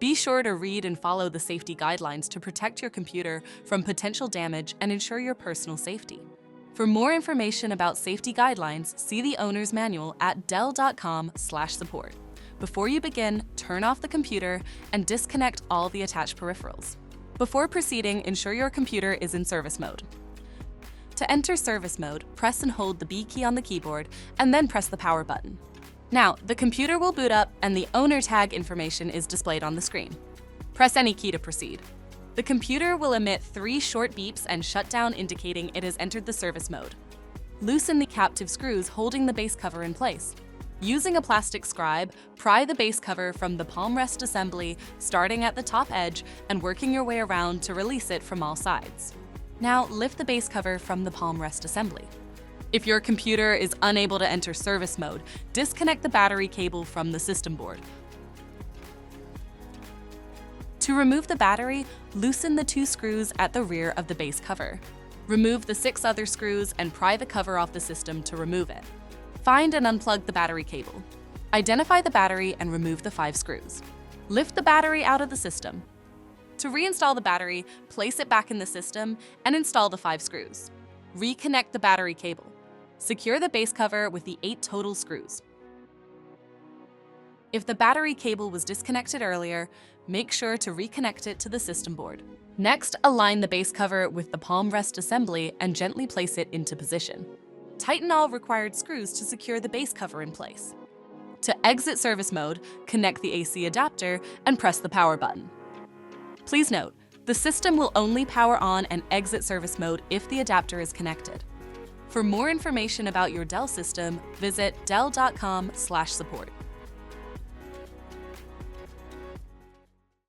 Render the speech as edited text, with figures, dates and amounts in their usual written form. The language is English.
Be sure to read and follow the safety guidelines to protect your computer from potential damage and ensure your personal safety. For more information about safety guidelines, see the owner's manual at dell.com/support. Before you begin, turn off the computer and disconnect all the attached peripherals. Before proceeding, ensure your computer is in service mode. To enter service mode, press and hold the B key on the keyboard and then press the power button. Now, the computer will boot up and the owner tag information is displayed on the screen. Press any key to proceed. The computer will emit 3 short beeps and shut down, indicating it has entered the service mode. Loosen the captive screws holding the base cover in place. Using a plastic scribe, pry the base cover from the palm rest assembly, starting at the top edge and working your way around to release it from all sides. Now, lift the base cover from the palm rest assembly. If your computer is unable to enter service mode, disconnect the battery cable from the system board. To remove the battery, loosen the 2 screws at the rear of the base cover. Remove the 6 other screws and pry the cover off the system to remove it. Find and unplug the battery cable. Identify the battery and remove the 5 screws. Lift the battery out of the system. To reinstall the battery, place it back in the system and install the 5 screws. Reconnect the battery cable. Secure the base cover with the 8 total screws. If the battery cable was disconnected earlier, make sure to reconnect it to the system board. Next, align the base cover with the palm rest assembly and gently place it into position. Tighten all required screws to secure the base cover in place. To exit service mode, connect the AC adapter and press the power button. Please note, the system will only power on and exit service mode if the adapter is connected. For more information about your Dell system, visit dell.com/support.